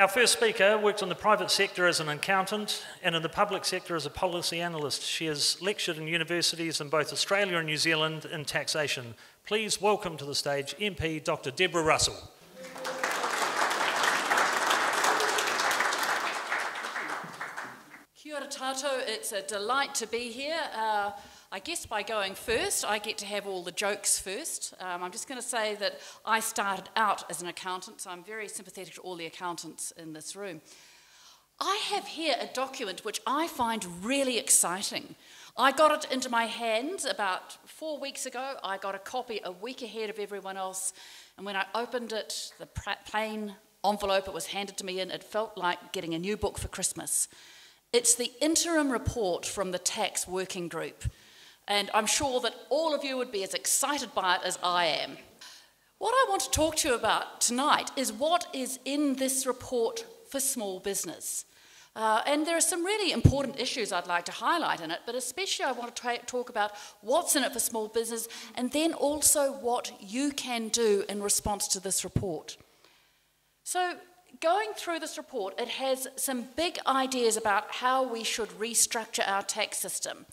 Our first speaker worked in the private sector as an accountant and in the public sector as a policy analyst. She has lectured in universities in both Australia and New Zealand in taxation. Please welcome to the stage MP Dr Deborah Russel. Kia ora tātou, it's a delight to be here. I guess by going first, I get to have all the jokes first. I'm just going to say that I started out as an accountant, so I'm very sympathetic to all the accountants in this room. I have here a document which I find really exciting. I got it into my hands about 4 weeks ago. I got a copy a week ahead of everyone else, and when I opened it, the plain envelope it was handed to me in, it felt like getting a new book for Christmas. It's the interim report from the tax working group, and I'm sure that all of you would be as excited by it as I am. What I want to talk to you about tonight is what is in this report for small business. And there are some really important issues I'd like to highlight in it, but especially I want to talk about what's in it for small business and then also what you can do in response to this report. So, going through this report, it has some big ideas about how we should restructure our tax system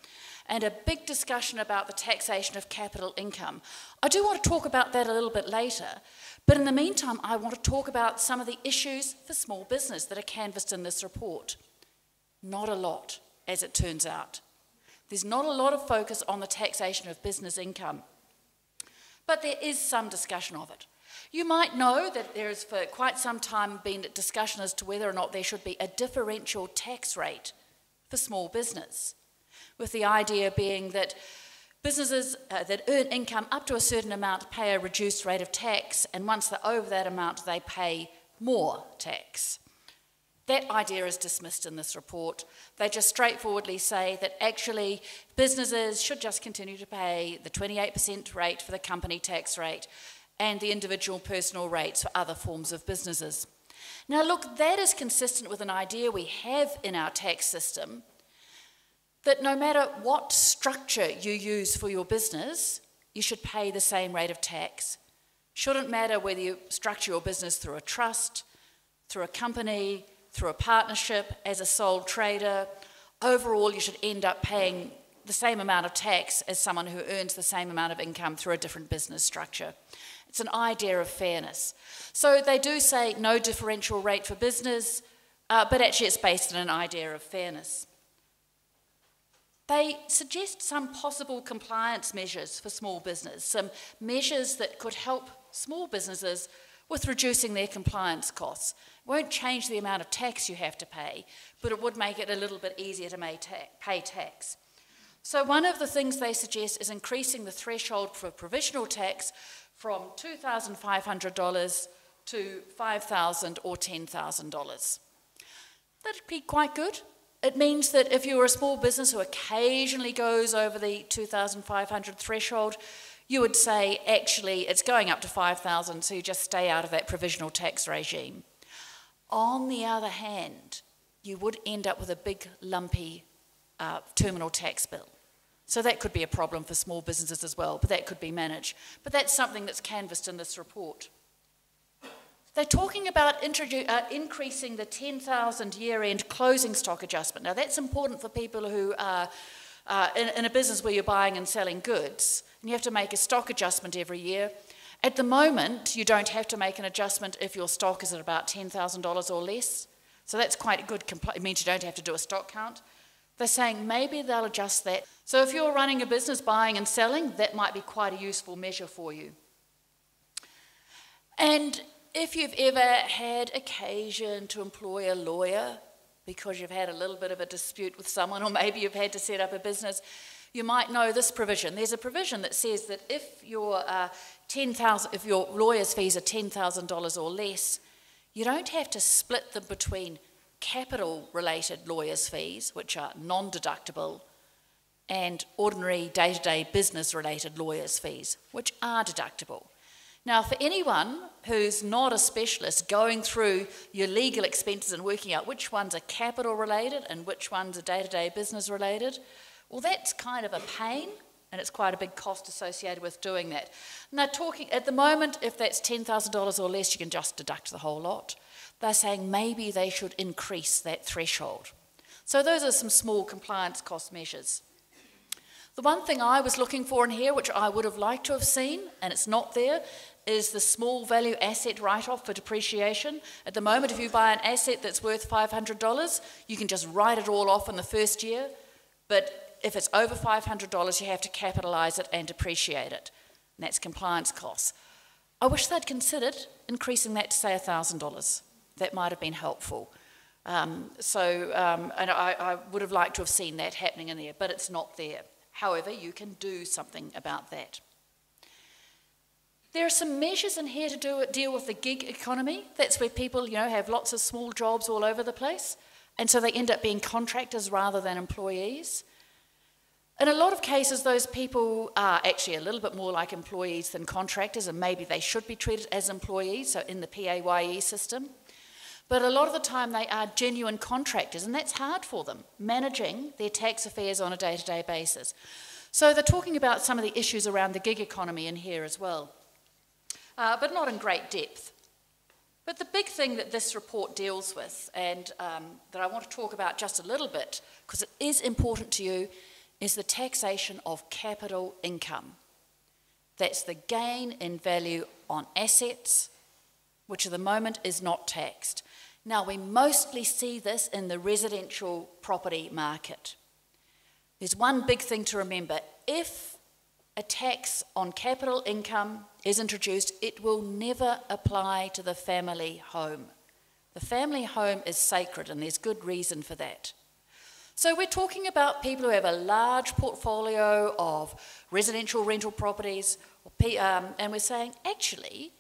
and a big discussion about the taxation of capital income. I do want to talk about that a little bit later, but in the meantime, I want to talk about some of the issues for small business that are canvassed in this report. Not a lot, as it turns out. There's not a lot of focus on the taxation of business income, but there is some discussion of it. You might know that there has for quite some time been a discussion as to whether or not there should be a differential tax rate for small business, with the idea being that businesses that earn income up to a certain amount pay a reduced rate of tax, and once they're over that amount, they pay more tax. That idea is dismissed in this report. They just straightforwardly say that actually businesses should just continue to pay the 28% rate for the company tax rate and the individual personal rates for other forms of businesses. Now look, that is consistent with an idea we have in our tax system that no matter what structure you use for your business, you should pay the same rate of tax. Shouldn't matter whether you structure your business through a trust, through a company, through a partnership, as a sole trader. Overall, you should end up paying the same amount of tax as someone who earns the same amount of income through a different business structure. It's an idea of fairness. So they do say no differential rate for business, but actually it's based on an idea of fairness. They suggest some possible compliance measures for small business, some measures that could help small businesses with reducing their compliance costs. It won't change the amount of tax you have to pay, but it would make it a little bit easier to pay tax. So one of the things they suggest is increasing the threshold for provisional tax from $2,500 to $5,000 or $10,000. That'd be quite good. It means that if you're a small business who occasionally goes over the $2,500 threshold, you would say, actually, it's going up to $5,000, so you just stay out of that provisional tax regime. On the other hand, you would end up with a big, lumpy terminal tax bill. So that could be a problem for small businesses as well, but that could be managed. But that's something that's canvassed in this report. They're talking about increasing the 10,000 year-end closing stock adjustment. Now that's important for people who are in a business where you're buying and selling goods, and you have to make a stock adjustment every year. At the moment, you don't have to make an adjustment if your stock is at about $10,000 or less. So that's quite a good, it means you don't have to do a stock count. They're saying maybe they'll adjust that. So if you're running a business buying and selling, that might be quite a useful measure for you. And if you've ever had occasion to employ a lawyer because you've had a little bit of a dispute with someone, or maybe you've had to set up a business, you might know this provision. There's a provision that says that if your lawyer's fees are $10,000 or less, you don't have to split them between capital-related lawyers' fees, which are non-deductible, and ordinary day-to-day business-related lawyers' fees, which are deductible. Now, for anyone who's not a specialist going through your legal expenses and working out which ones are capital-related and which ones are day-to-day business-related, well, that's kind of a pain, and it's quite a big cost associated with doing that. Now, talking at the moment, if that's $10,000 or less, you can just deduct the whole lot. they're saying maybe they should increase that threshold. So those are some small compliance cost measures. The one thing I was looking for in here, which I would have liked to have seen, and it's not there, is the small value asset write-off for depreciation. At the moment, if you buy an asset that's worth $500, you can just write it all off in the first year, but if it's over $500, you have to capitalise it and depreciate it, and that's compliance costs. I wish they'd considered increasing that to, say, $1,000. That might have been helpful. And I would have liked to have seen that happening in there, but it's not there. However, you can do something about that. There are some measures in here to deal with the gig economy. That's where people, have lots of small jobs all over the place, and so they end up being contractors rather than employees. In a lot of cases, those people are actually a little bit more like employees than contractors, and maybe they should be treated as employees, so in the PAYE system. But a lot of the time they are genuine contractors, and that's hard for them, managing their tax affairs on a day-to-day basis. So they're talking about some of the issues around the gig economy in here as well, but not in great depth. But the big thing that this report deals with, and that I want to talk about just a little bit, because it is important to you, is the taxation of capital income. That's the gain in value on assets, which at the moment is not taxed. Now, we mostly see this in the residential property market. There's one big thing to remember. If a tax on capital income is introduced, it will never apply to the family home. The family home is sacred, and there's good reason for that. So we're talking about people who have a large portfolio of residential rental properties, and we're saying, actually,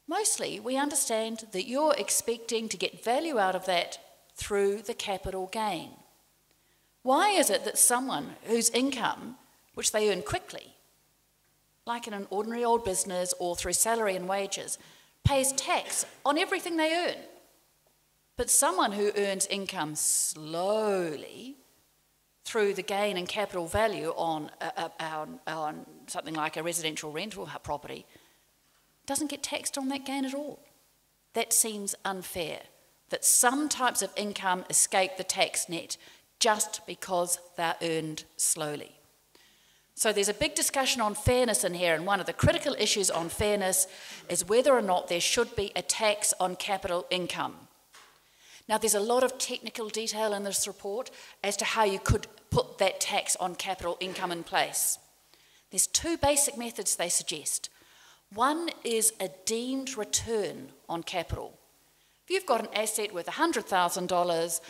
mostly we understand that you're expecting to get value out of that through the capital gain. Why is it that someone whose income, which they earn quickly, like in an ordinary old business or through salary and wages, pays tax on everything they earn, but someone who earns income slowly through the gain in capital value on something like a residential rental property doesn't get taxed on that gain at all? That seems unfair, that some types of income escape the tax net just because they're earned slowly. So there's a big discussion on fairness in here, and one of the critical issues on fairness is whether or not there should be a tax on capital income. Now, there's a lot of technical detail in this report as to how you could put that tax on capital income in place. There's two basic methods they suggest. One is a deemed return on capital. If you've got an asset worth $100,000,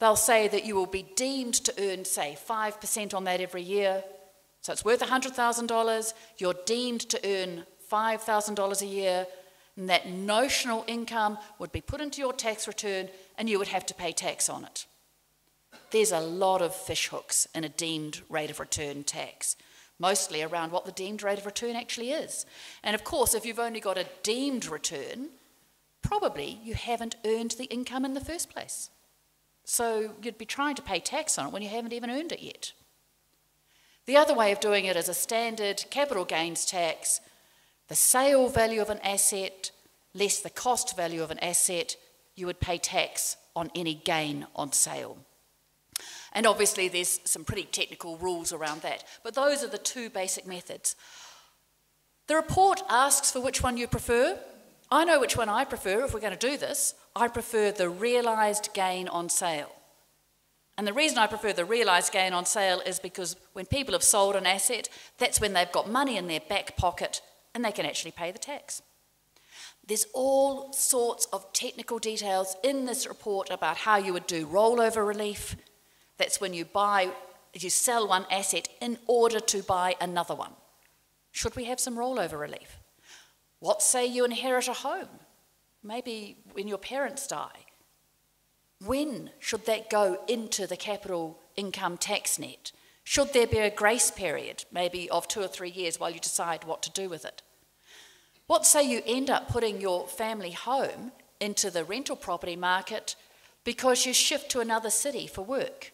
they'll say that you will be deemed to earn, say, 5% on that every year. So it's worth $100,000, you're deemed to earn $5,000 a year, and that notional income would be put into your tax return and you would have to pay tax on it. There's a lot of fishhooks in a deemed rate of return tax, mostly around what the deemed rate of return actually is. And of course, if you've only got a deemed return, probably you haven't earned the income in the first place. So you'd be trying to pay tax on it when you haven't even earned it yet. The other way of doing it is a standard capital gains tax. The sale value of an asset less the cost value of an asset, you would pay tax on any gain on sale. And obviously there's some pretty technical rules around that, but those are the two basic methods. The report asks for which one you prefer. I know which one I prefer if we're going to do this. I prefer the realised gain on sale. And the reason I prefer the realised gain on sale is because when people have sold an asset, that's when they've got money in their back pocket and they can actually pay the tax. There's all sorts of technical details in this report about how you would do rollover relief. That's when you sell one asset in order to buy another one. Should we have some rollover relief? What say you inherit a home? Maybe when your parents die. When should that go into the capital income tax net? Should there be a grace period, maybe of 2 or 3 years, while you decide what to do with it? What say you end up putting your family home into the rental property market because you shift to another city for work?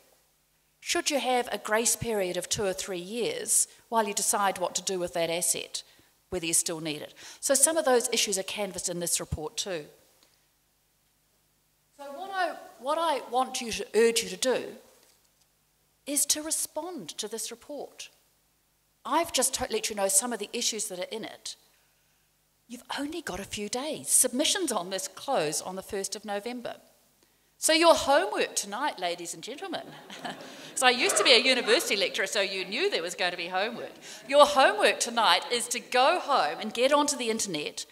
Should you have a grace period of 2 or 3 years while you decide what to do with that asset, whether you still need it? So some of those issues are canvassed in this report too. what I want you to urge you to do is to respond to this report. I've just let you know some of the issues that are in it. You've only got a few days. Submissions on this close on the 1st of November. So your homework tonight, ladies and gentlemen, so I used to be a university lecturer, so you knew there was going to be homework. Your homework tonight is to go home and get onto the internet,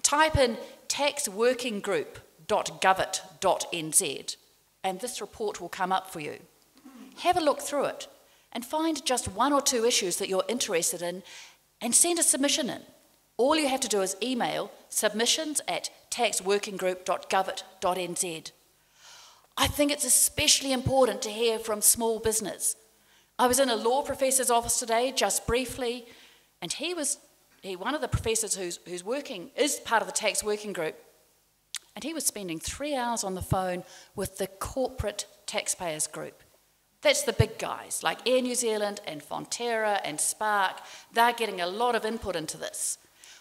type in taxworkinggroup.govit.nz, and this report will come up for you. Have a look through it and find just 1 or 2 issues that you're interested in and send a submission in. All you have to do is email submissions@taxworkinggroup.govit.nz. I think it's especially important to hear from small business. I was in a law professor's office today, just briefly, and one of the professors is part of the tax working group, and he was spending 3 hours on the phone with the corporate taxpayers group. That's the big guys, like Air New Zealand and Fonterra and Spark. They're getting a lot of input into this.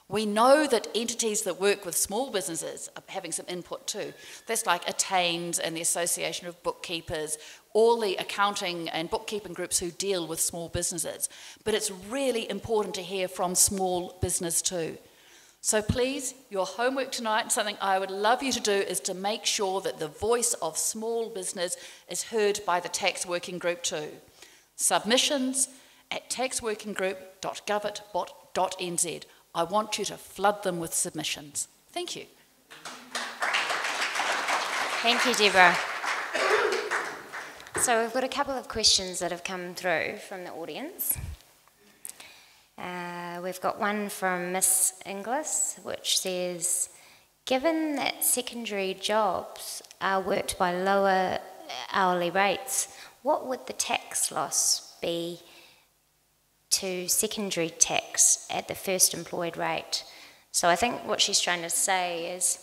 We know that entities that work with small businesses are having some input too. That's like Attains and the Association of Bookkeepers, all the accounting and bookkeeping groups who deal with small businesses. But it's really important to hear from small business too. So please, your homework tonight, something I would love you to do is to make sure that the voice of small business is heard by the tax working group too. Submissions@taxworkinggroup.govit.nz. I want you to flood them with submissions. Thank you. Thank you, Deborah. So we've got a couple of questions that have come through from the audience. We've got one from Miss Inglis, which says, given that secondary jobs are worked by lower hourly rates, what would the tax loss be to secondary tax at the first employed rate? So I think what she's trying to say is,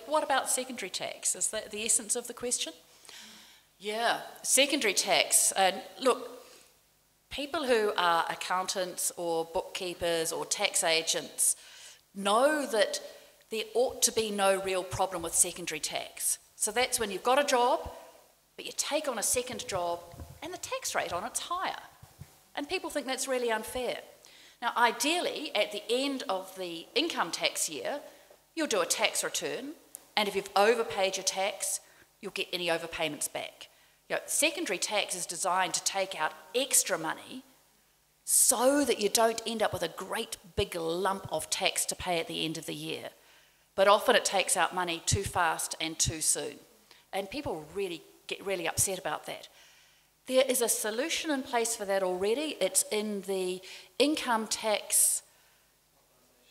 What about secondary tax? Is that the essence of the question? Yeah, secondary tax. Look, people who are accountants or bookkeepers or tax agents know that there ought to be no real problem with secondary tax. So that's when you've got a job, but you take on a second job and the tax rate on it's higher. And people think that's really unfair. Now, ideally, at the end of the income tax year, you'll do a tax return, and if you've overpaid your tax, you'll get any overpayments back. Secondary tax is designed to take out extra money so that you don't end up with a great big lump of tax to pay at the end of the year. But often it takes out money too fast and too soon. And people get really upset about that. There is a solution in place for that already. It's in the Income Tax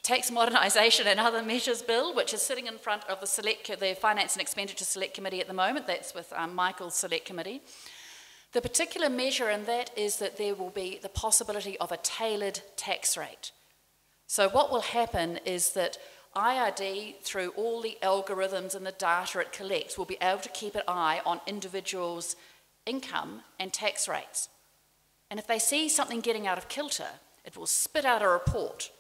Modernisation and Other Measures Bill, which is sitting in front of the Finance and Expenditure Select Committee at the moment. That's with Michael's Select Committee. The particular measure in that is that there will be the possibility of a tailored tax rate. So what will happen is that IRD, through all the algorithms and the data it collects, will be able to keep an eye on individuals' income and tax rates. And if they see something getting out of kilter, it will spit out a report.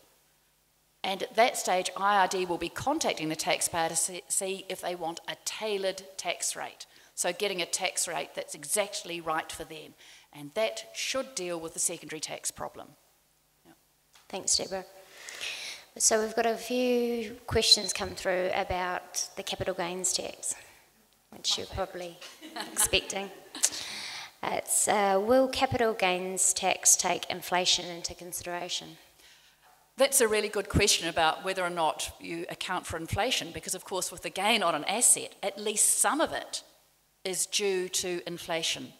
And at that stage, IRD will be contacting the taxpayer to see if they want a tailored tax rate. So getting a tax rate that's exactly right for them. And that should deal with the secondary tax problem. Yeah. Thanks, Deborah. So we've got a few questions come through about the capital gains tax, which you're probably expecting. It's, will capital gains tax take inflation into consideration? That's a really good question about whether or not you account for inflation, because of course with the gain on an asset, at least some of it is due to inflation.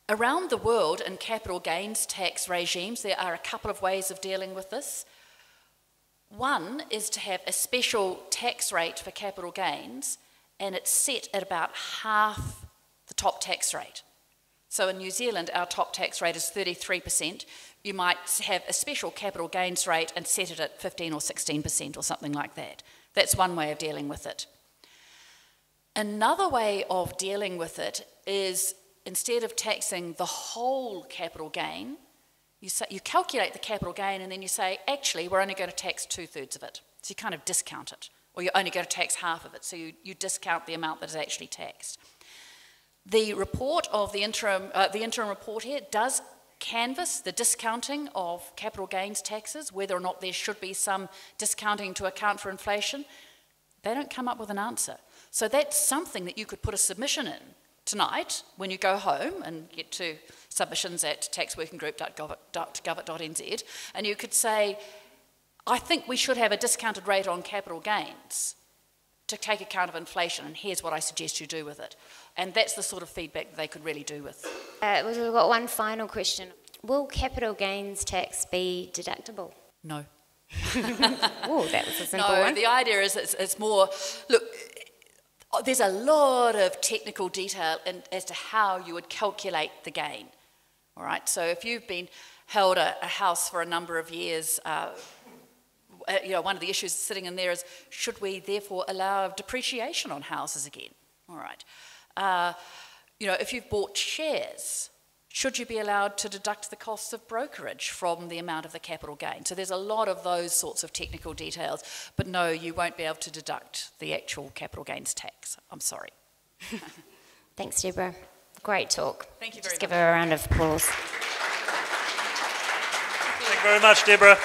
Around the world in capital gains tax regimes, there are a couple of ways of dealing with this. One is to have a special tax rate for capital gains, and it's set at about half the top tax rate. So in New Zealand, our top tax rate is 33%. You might have a special capital gains rate and set it at 15 or 16% or something like that. That's one way of dealing with it. Another way of dealing with it is, instead of taxing the whole capital gain, you calculate the capital gain and then you say, actually, we're only going to tax 2/3 of it. So you kind of discount it. Or you're only going to tax half of it, so you discount the amount that is actually taxed. The report of the interim report here does canvass the discounting of capital gains taxes, whether or not there should be some discounting to account for inflation. They don't come up with an answer. So that's something that you could put a submission in tonight when you go home and get to submissions at taxworkinggroup.gov.nz, and you could say, I think we should have a discounted rate on capital gains to take account of inflation, and here's what I suggest you do with it. And that's the sort of feedback that they could really do with. We've got one final question. Will capital gains tax be deductible? No. Oh, that was a simple No, one. the idea is it's more, look, there's a lot of technical detail as to how you would calculate the gain. All right, so if you've been held a house for a number of years, one of the issues sitting in there is, should we therefore allow depreciation on houses again? All right. If you've bought shares, should you be allowed to deduct the costs of brokerage from the amount of the capital gain? So there's a lot of those sorts of technical details, but no, you won't be able to deduct the actual capital gains tax. I'm sorry. Thanks, Deborah. Great talk. Thank you very much. Just give her a round of applause. Thank you very much, Deborah.